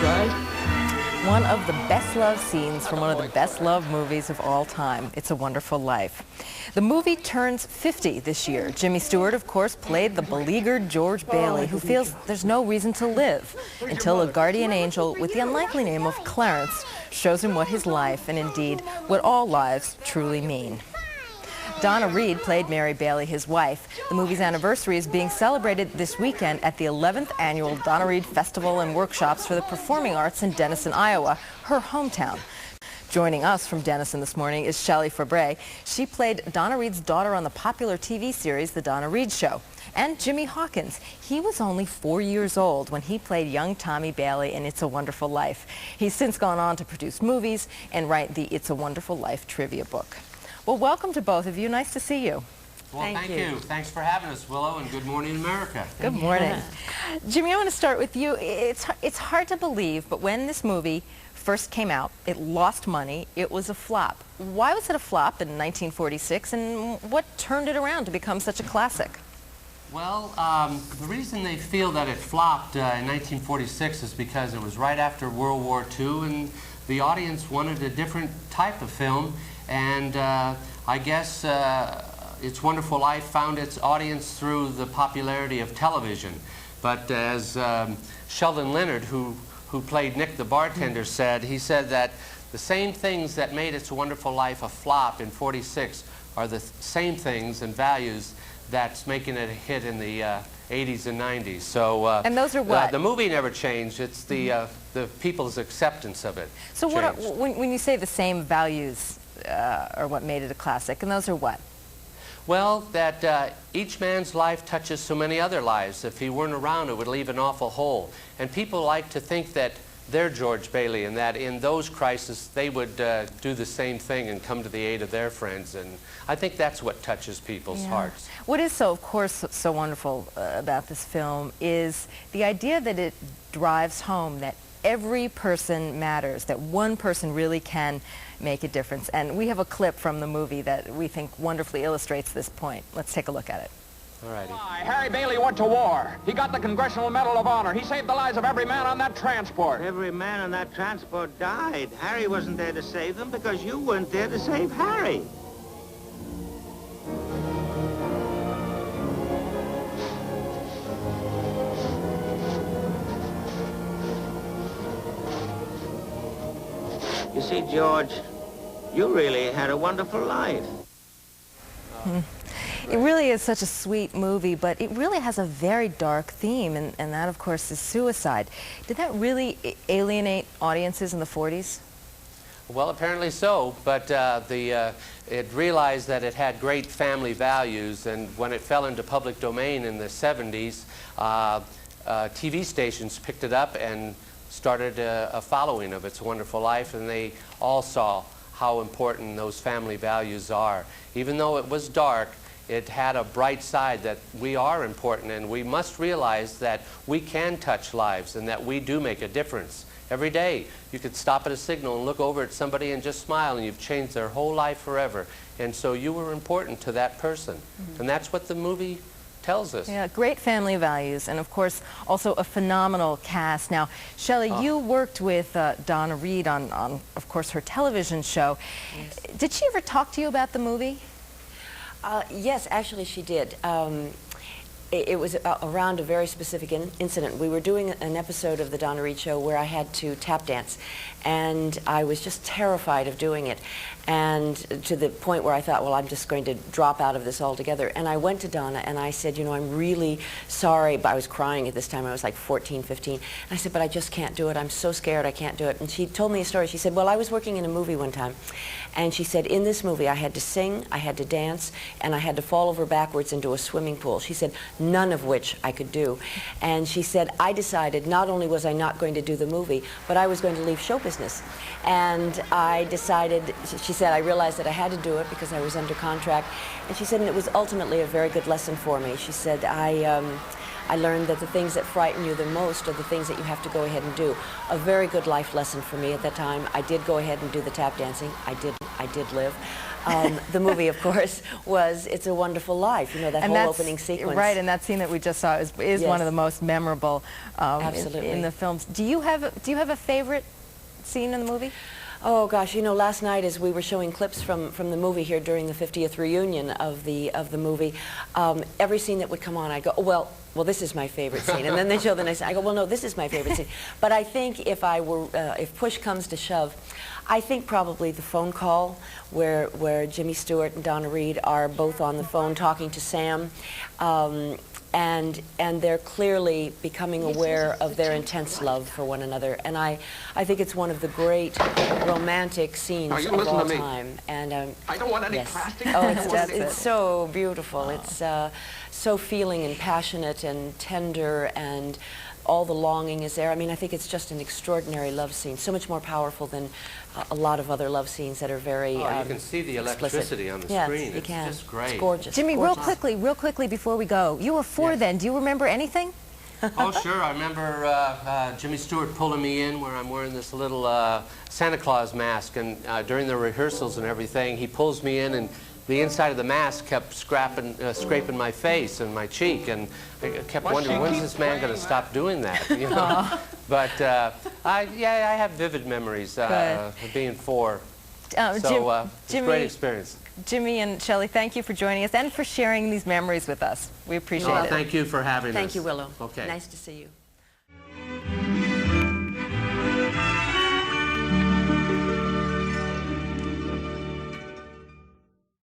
right? One of the best-loved scenes from one of the best-loved movies of all time, It's a Wonderful Life. The movie turns 50 this year. Jimmy Stewart, of course, played the beleaguered George Bailey, who feels there's no reason to live until a guardian angel with the unlikely name of Clarence shows him what his life, and indeed what all lives, truly mean. Donna Reed played Mary Bailey, his wife. The movie's anniversary is being celebrated this weekend at the 11th annual Donna Reed Festival and Workshops for the Performing Arts in Denison, Iowa, her hometown. Joining us from Denison this morning is Shelley Fabares. She played Donna Reed's daughter on the popular TV series, The Donna Reed Show. And Jimmy Hawkins. He was only 4 years old when he played young Tommy Bailey in It's a Wonderful Life. He's since gone on to produce movies and write the It's a Wonderful Life trivia book. Well, welcome to both of you. Nice to see you. Well, thank you. Thanks for having us, Willow, and good morning, America. Good morning. Jimmy, I want to start with you. It's hard to believe, but when this movie first came out, it lost money. It was a flop. Why was it a flop in 1946, and what turned it around to become such a classic? Well, the reason they feel that it flopped in 1946 is because it was right after World War II, and the audience wanted a different type of film. And I guess It's Wonderful Life found its audience through the popularity of television. But as Sheldon Leonard, who played Nick the bartender, said, he said that the same things that made It's a Wonderful Life a flop in '46 are the same things and values that's making it a hit in the 80s and 90s. So and those are what? The movie never changed. It's the people's acceptance of it. So what when you say the same values are what made it a classic, and those are what? Well, that each man's life touches so many other lives. If he weren't around, it would leave an awful hole. And people like to think that they're George Bailey, and that in those crises they would do the same thing and come to the aid of their friends. And I think that's what touches people's hearts. What is so, of course, so wonderful about this film is the idea that it drives home that every person matters, that one person really can make a difference. And we have a clip from the movie that we think wonderfully illustrates this point. Let's take a look at it. All righty. Harry Bailey went to war. He got the Congressional Medal of Honor. He saved the lives of every man on that transport. Every man on that transport died. Harry wasn't there to save them because you weren't there to save Harry. You see, George, you really had a wonderful life. It really is such a sweet movie, but it really has a very dark theme, and that, of course, is suicide. Did that really alienate audiences in the 40s? Well, apparently so, but it realized that it had great family values, and when it fell into public domain in the 70s, TV stations picked it up and started a following of It's a Wonderful Life, and they all saw how important those family values are. Even though it was dark, it had a bright side that we are important, and we must realize that we can touch lives and that we do make a difference. Every day you could stop at a signal and look over at somebody and just smile, and you've changed their whole life forever. And so you were important to that person. And that's what the movie tells us. Yeah, great family values, and of course also a phenomenal cast. Now, Shelley, you worked with Donna Reed on, of course, her television show. Yes. Did she ever talk to you about the movie? Yes, actually she did. It was around a very specific incident. We were doing an episode of the Donna Reed Show where I had to tap dance, and I was just terrified of doing it, and to the point where I thought, well, I'm just going to drop out of this altogether. And I went to Donna and I said, you know, I'm really sorry, but I was crying at this time. I was like 14, 15. And I said, but I just can't do it. I'm so scared I can't do it. And she told me a story. She said, well, I was working in a movie one time, and she said, in this movie I had to sing, I had to dance, and I had to fall over backwards into a swimming pool. She said, none of which I could do. And she said, I decided not only was I not going to do the movie, but I was going to leave show business. And I decided, she said, I realized that I had to do it because I was under contract. And she said, and it was ultimately a very good lesson for me. She said, I learned that the things that frighten you the most are the things that you have to go ahead and do. A very good life lesson for me at that time. I did go ahead and do the tap dancing. I did live. The movie, of course, was It's a Wonderful Life, you know, that whole opening sequence. Right, and that scene that we just saw is Yes. one of the most memorable Absolutely. in the films. Do you have a favorite scene in the movie? Oh gosh, you know, last night as we were showing clips from the movie here during the 50th reunion of the movie, every scene that would come on, I'd go, oh, well, this is my favorite scene. And then they show the next scene. I go, well, no, this is my favorite scene. But I think if push comes to shove, I think probably the phone call where Jimmy Stewart and Donna Reed are both on the phone talking to Sam. And they're clearly becoming aware of their intense love for one another. And I think it's one of the great romantic scenes of all time. And I don't want any yes. plastic. Oh, it's so beautiful. It's so feeling and passionate and tender, and all the longing is there. I mean, I think it's just an extraordinary love scene, so much more powerful than a lot of other love scenes that are very you can see the electricity on the screen. You can. It's just great. It's gorgeous. Jimmy, gorgeous. real quickly before we go, you were 4 Yes. then. Do you remember anything? Oh, sure. I remember Jimmy Stewart pulling me in where I'm wearing this little Santa Claus mask, and during the rehearsals and everything, he pulls me in, and the inside of the mask kept scraping my face and my cheek, and I kept wondering, when's this man going to stop doing that? You know? But I have vivid memories of being 4. It's a great experience. Jimmy and Shelley, thank you for joining us and for sharing these memories with us. We appreciate it. Thank you for having us. Thank you, Willow. Okay. Nice to see you.